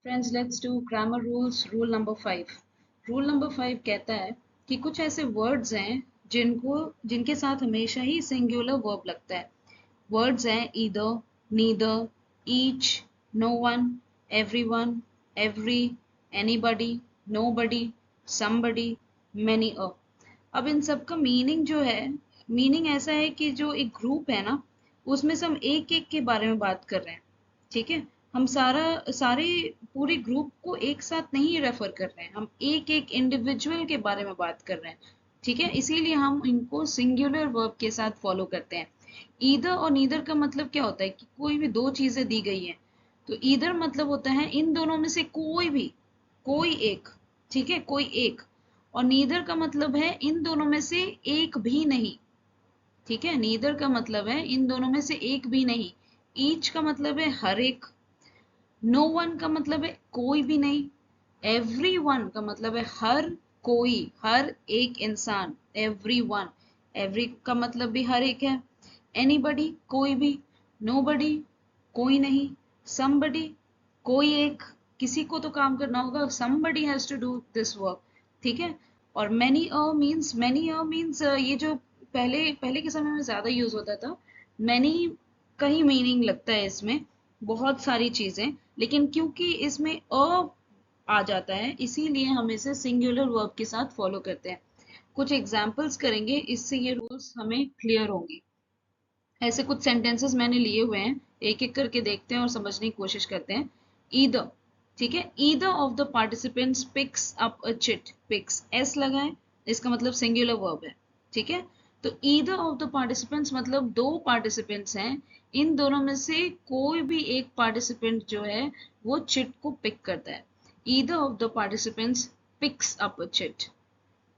Friends, let's do grammar rules. Rule number 5। Rule number 5 कहता है कि कुछ ऐसे वर्ड्स हैं जिनके साथ हमेशा ही सिंगुलर वर्ब लगता है। वर्ड्स हैं either, neither, each, no one, everyone, every, anybody, nobody, somebody, many a. अब इन सब का मीनिंग जो है, मीनिंग ऐसा है कि जो एक ग्रुप है ना, उसमें से हम एक एक के बारे में बात कर रहे हैं। ठीक है, हम सारे पूरे ग्रुप को एक साथ नहीं रेफर कर रहे हैं, हम एक एक इंडिविजुअल के बारे में बात कर रहे हैं। ठीक है, इसीलिए हम इनको सिंगुलर वर्ब के साथ फॉलो करते हैं। ईदर और नीदर का मतलब क्या होता है कि कोई भी दो चीजें दी गई हैं, तो ईदर मतलब होता है इन दोनों में से कोई भी, कोई एक। ठीक है, कोई एक। और नीदर का मतलब है इन दोनों में से एक भी नहीं। ठीक है, नीदर का मतलब है इन दोनों में से एक भी नहीं। ईच का मतलब है हर एक। नो वन का मतलब है कोई भी नहीं। एवरी वन का मतलब है हर कोई, हर एक इंसान। एवरी वन, एवरी का मतलब भी हर एक है। एनीबडी कोई भी। नोबडी कोई नहीं। समबडी कोई एक, किसी को तो काम करना होगा, somebody has to do this work। ठीक है। और many ये जो पहले पहले के समय में ज्यादा यूज होता था। many का ही मीनिंग लगता है इसमें, बहुत सारी चीजें। लेकिन क्योंकि इसमें अ आ जाता है, इसीलिए हम इसे सिंगुलर वर्ब के साथ फॉलो करते हैं। कुछ एग्जाम्पल्स करेंगे, इससे ये रूल्स हमें क्लियर होंगी। ऐसे कुछ सेंटेंसेस मैंने लिए हुए हैं, एक एक करके देखते हैं और समझने की कोशिश करते हैं। ईदर, ठीक है, either of the participants picks up a chit. Picks S लगा है, इसका मतलब सिंगुलर वर्ब है। ठीक है, तो ईदर ऑफ द पार्टिसिपेंट्स मतलब दो पार्टिसिपेंट्स हैं, इन दोनों में से कोई भी एक पार्टिसिपेंट जो है वो चिट को पिक करता है। Either of the participants picks up a chit.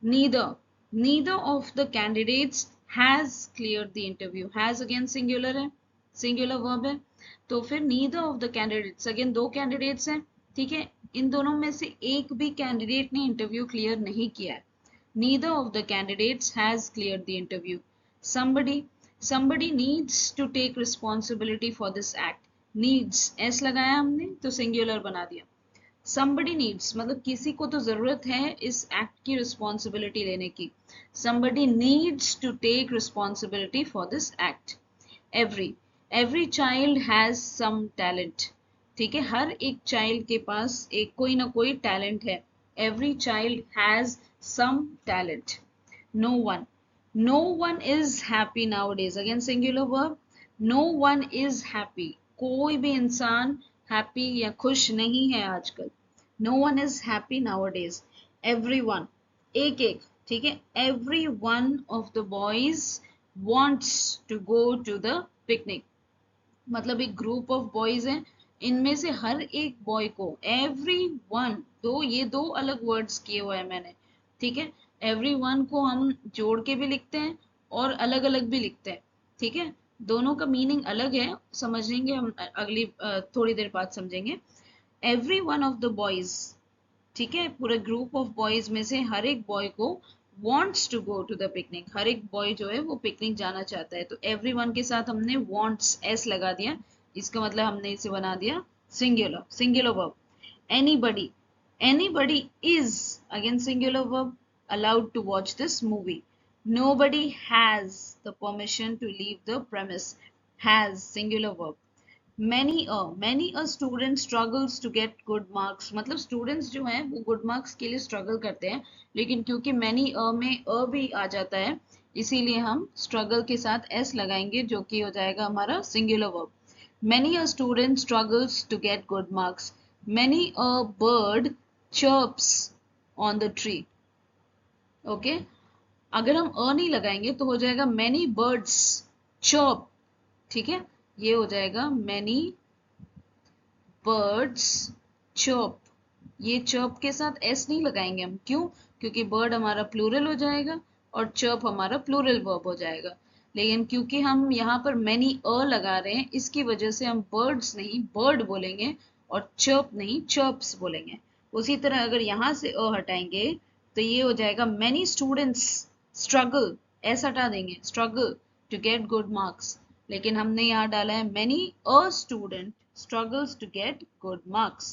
Neither. Neither of the candidates has cleared the interview. Has again singular है, singular verb है। तो फिर neither of the candidates, again दो candidates हैं। ठीक है, इन दोनों में से एक भी कैंडिडेट ने इंटरव्यू क्लियर नहीं किया है। Neither of the candidates has cleared the interview. Somebody, somebody needs to take responsibility for this act. Needs, S लगाया हमने तो singular बना दिया। somebody needs मतलब किसी को तो जरूरत है इस एक्ट की रिस्पॉन्सिबिलिटी लेने की। somebody needs to take responsibility for this act। every, every child has some talent। ठीक है, हर एक चाइल्ड के पास एक कोई ना कोई टैलेंट है। every child has some talent। no one, no one is happy nowadays, again singular verb। no one is happy, कोई भी इंसान हैप्पी या खुश नहीं है आजकल। No one is happy nowadays. Every one, एक एक। ठीक है, every one of the boys wants to go to the picnic. मतलब एक ग्रुप ऑफ बॉयज हैं, इनमें से हर एक बॉय को, एवरी वन, ये दो अलग वर्ड्स किए हुए हैं मैंने। ठीक है, एवरी वन को हम जोड़ के भी लिखते हैं और अलग अलग भी लिखते हैं। ठीक है, दोनों का मीनिंग अलग है, समझेंगे हम अगली थोड़ी देर बाद समझेंगे। Every one of the boys, ठीक है, पूरे ग्रुप ऑफ बॉयज में से हर एक बॉय को wants to go to the picnic, हर एक बॉय जो है वो पिकनिक जाना चाहता है। तो एवरीवन के साथ हमने wants एस लगा दिया, इसका मतलब हमने इसे बना दिया singular, singular verb. Anybody, anybody is again singular verb, allowed to watch this movie। nobody has the permission to leave the premise। has singular verb। many a student struggles to get good marks, मतलब students जो हैं वो good marks के लिए struggle करते हैं, लेकिन क्योंकि many a में a भी आ जाता है, इसीलिए हम स्ट्रगल के साथ s लगाएंगे, जो कि हो जाएगा हमारा singular verb. many a student struggles to get good marks। many a bird chirps on the tree। Okay, अगर हम अ नहीं लगाएंगे तो हो जाएगा many birds chirp। ठीक है, ये हो जाएगा many birds chirp। ये chirp के साथ s नहीं लगाएंगे हम, क्यों? क्योंकि bird हमारा प्लूरल हो जाएगा और chirp हमारा प्लूरल वर्ब हो जाएगा। लेकिन क्योंकि हम यहाँ पर many a लगा रहे हैं, इसकी वजह से हम birds नहीं bird बोलेंगे और chirp नहीं chirps बोलेंगे। उसी तरह अगर यहाँ से a हटाएंगे तो ये हो जाएगा many students struggle, s हटा देंगे, struggle to get good marks। लेकिन हमने यहाँ डाला है many a student struggles to get good marks।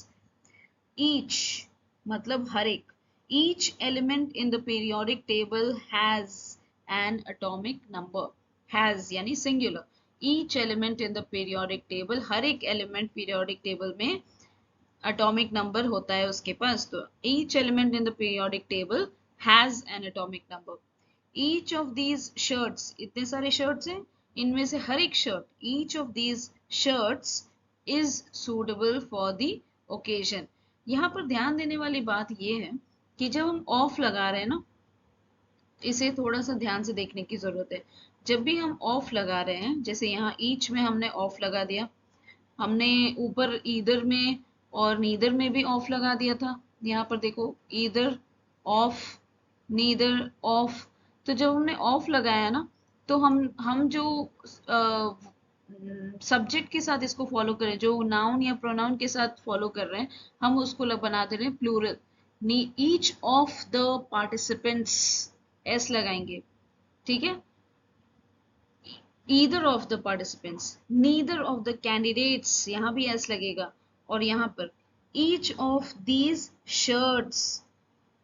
Each मतलब हर एक, each element in the periodic table has an atomic number, has यानी singular, each element in the periodic table, हर एक एलिमेंट पीरियोडिक टेबल में एटॉमिक नंबर होता है उसके पास, तो each element in the periodic table has an atomic number. Each of these shirts, इतने सारे शर्ट्स हैं, इनमें से हर एक shirt, each of these shirts is suitable for the occasion. यहाँ पर ध्यान देने वाली बात यह है कि जब हम ऑफ लगा रहे हैं ना, इसे थोड़ा सा ध्यान से देखने की जरूरत है। जब भी हम ऑफ लगा रहे हैं, जैसे यहाँ ईच में हमने ऑफ लगा दिया, हमने ऊपर ईदर में और नीदर में भी ऑफ लगा दिया था। यहाँ पर देखो ईदर ऑफ, नीदर ऑफ। तो जब हमने ऑफ लगाया ना, तो हम जो सब्जेक्ट के साथ इसको फॉलो करें, जो नाउन या प्रोनाउन के साथ फॉलो कर रहे हैं, हम उसको बना दे रहे हैं plural. Each of the participants S लगाएंगे, ठीक है। either of the participants, neither of the candidates, यहाँ भी s लगेगा, और यहाँ पर each of these shirts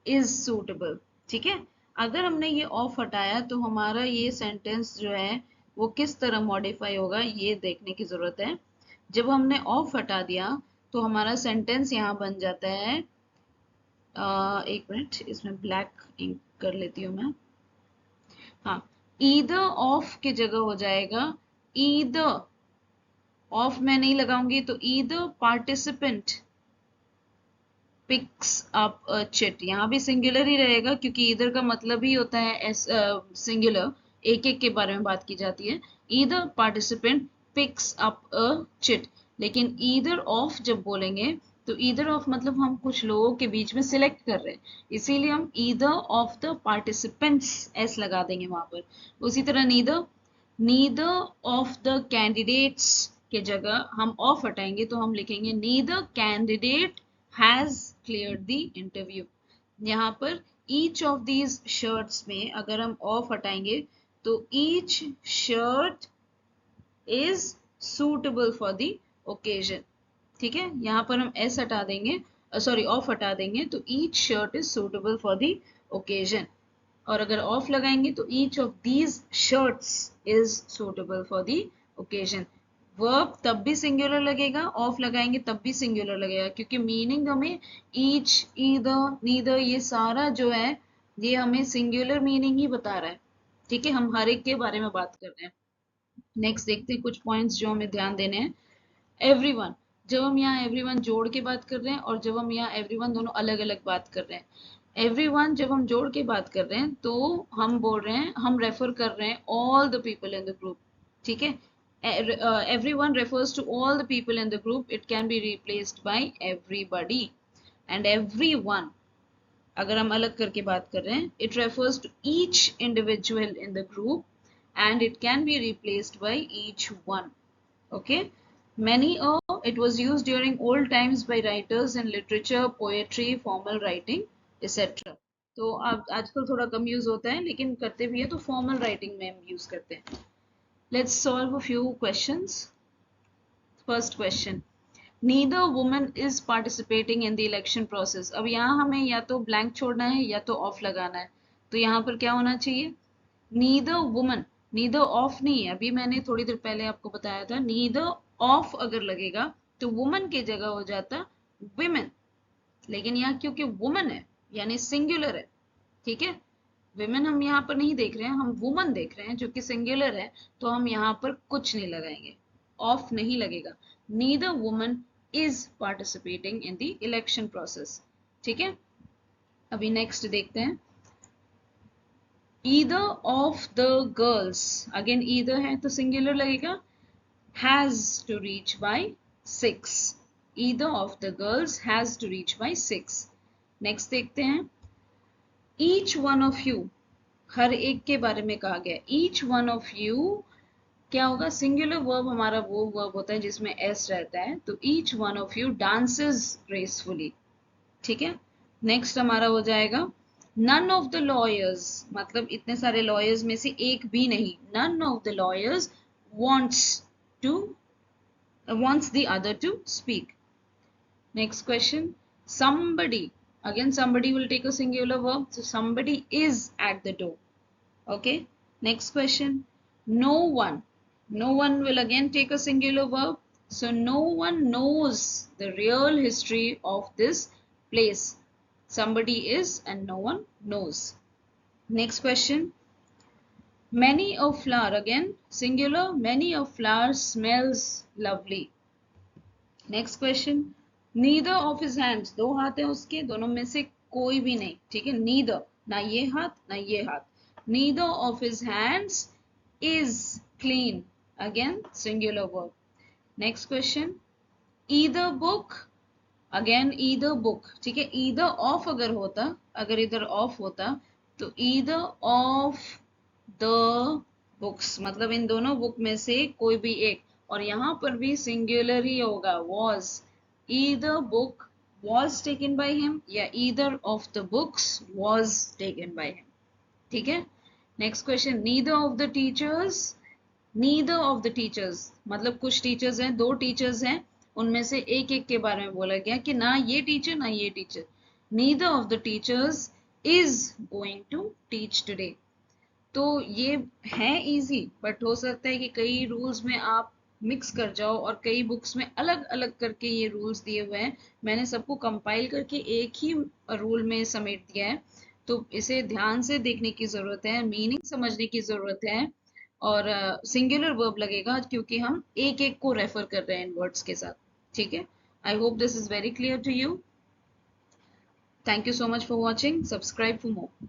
is suitable, ठीक है। अगर हमने ये ऑफ हटाया तो हमारा ये सेंटेंस जो है वो किस तरह मॉडिफाई होगा ये देखने की जरूरत है। जब हमने ऑफ हटा दिया तो हमारा सेंटेंस यहाँ बन जाता है, एक मिनट इसमें ब्लैक इंक कर लेती हूँ मैं, हाँ, ईदर ऑफ की जगह हो जाएगा ईदर, ऑफ मैं नहीं लगाऊंगी तो either participant pics up a chit, यहाँ भी सिंगुलर ही रहेगा क्योंकि ईदर का मतलब ही होता है सिंगुलर, एक एक के बारे में बात की जाती है। Either participant pics up a chit, लेकिन ईदर ऑफ जब बोलेंगे तो ईदर ऑफ मतलब हम कुछ लोगों के बीच में सिलेक्ट कर रहे हैं, इसीलिए हम either of the participants S लगा देंगे वहां पर। उसी तरह neither, neither of the candidates के जगह हम ऑफ हटाएंगे तो हम लिखेंगे neither candidate has cleared the interview. यहाँ पर ईच ऑफ दीज शर्ट्स में अगर हम ऑफ हटाएंगे तो each shirt is suitable for the occasion, ठीक है। यहाँ पर हम एस हटा देंगे, सॉरी ऑफ हटा देंगे तो each shirt is suitable for the occasion, और अगर ऑफ लगाएंगे तो each of these shirts is suitable for the occasion. Verb तब भी सिंगुलर लगेगा, ऑफ लगाएंगे तब भी सिंगुलर लगेगा, क्योंकि मीनिंग हमें ईच, ईदर, नीदर ये सारा जो है ये हमें सिंगुलर मीनिंग ही बता रहा है, ठीक है। हम हर एक के बारे में बात कर रहे हैं। नेक्स्ट देखते हैं कुछ पॉइंट्स जो हमें ध्यान देने हैं। एवरीवन, जब हम यहाँ एवरीवन जोड़ के बात कर रहे हैं और जब हम यहाँ एवरीवन दोनों अलग अलग बात कर रहे हैं। एवरीवन जब हम जोड़ के बात कर रहे हैं तो हम बोल रहे हैं, हम रेफर कर रहे हैं all the people in the group, ठीक है। everyone refers to all the people in the group, it can be replaced by everybody, and everyone अगर हम अलग करके बात कर रहे हैं, it refers to each individual in the group and it can be replaced by each one, okay. Many, it was used during old times by writers in literature, poetry, formal writing, etc. तो अब आजकल थोड़ा कम use होता है, लेकिन करते भी है तो फॉर्मल राइटिंग में हम यूज करते हैं। Let's solve a few questions. First question. Neither woman is participating in the election process. अब यहाँ हमें या तो blank छोड़ना है या तो off लगाना है, तो यहाँ पर क्या होना चाहिए? Neither woman, neither off नहीं है, अभी मैंने थोड़ी देर पहले आपको बताया था neither off अगर लगेगा तो woman की जगह हो जाता women, लेकिन यहाँ क्योंकि woman है यानी singular है, ठीक है। विमेन हम यहाँ पर नहीं देख रहे हैं, हम वुमन देख रहे हैं जो कि सिंगुलर है, तो हम यहाँ पर कुछ नहीं लगाएंगे, ऑफ नहीं लगेगा। Neither woman is participating in the election process, ठीक है। अभी नेक्स्ट देखते हैं। Either of the girls, again either है तो सिंगुलर लगेगा, has to reach by 6, either of the girls has to reach by 6। Next देखते हैं। ईच वन ऑफ यू, हर एक के बारे में कहा गया। ईच वन ऑफ यू क्या होगा? सिंगुलर वर्ब हमारा वो वर्ब होता है जिसमें एस रहता है, तो each one of you dances gracefully, ठीक है। नेक्स्ट हमारा हो जाएगा नन ऑफ द लॉयर्स, मतलब इतने सारे लॉयर्स में से एक भी नहीं, none of the lawyers wants the other to speak. Next question, somebody, again somebody will take a singular verb, so somebody is at the door. Okay, next question. No one, no one will again take a singular verb, so no one knows the real history of this place. Somebody is and no one knows. Next question. Many of flower, again singular, many of flowers smells lovely. Next question. Neither of his hands, दो हाथ है उसके, दोनों में से कोई भी नहीं, ठीक है, नीदर, ना ये हाथ ना ये हाथ, neither of his hands is clean, again singular verb. Next question. Either book, again either book, ठीक है, ईदर ऑफ अगर होता, अगर इधर ऑफ होता तो ईदर ऑफ द बुक्स, मतलब इन दोनों बुक में से कोई भी एक, और यहां पर भी सिंगुलर ही होगा, was. either book was taken by him या either of the books was taken by him. ठीक है. Next question. neither of the teachers, neither of the teachers मतलब कुछ टीचर्स हैं, दो टीचर्स हैं, उनमें से एक एक के बारे में बोला गया कि ना ये टीचर ना ये teacher. neither of the teachers is going to teach today. तो ये है इजी, बट हो सकता है कि कई रूल्स में आप मिक्स कर जाओ और कई बुक्स में अलग अलग करके ये रूल्स दिए हुए हैं. मैंने सबको कंपाइल करके एक ही रूल में समेट दिया है, तो इसे ध्यान से देखने की जरूरत है, मीनिंग समझने की जरूरत है. और सिंगुलर वर्ब लगेगा क्योंकि हम एक एक को रेफर कर रहे हैं इन वर्ड्स के साथ. ठीक है. I hope this is very clear to you. Thank you so much for watching. Subscribe for more.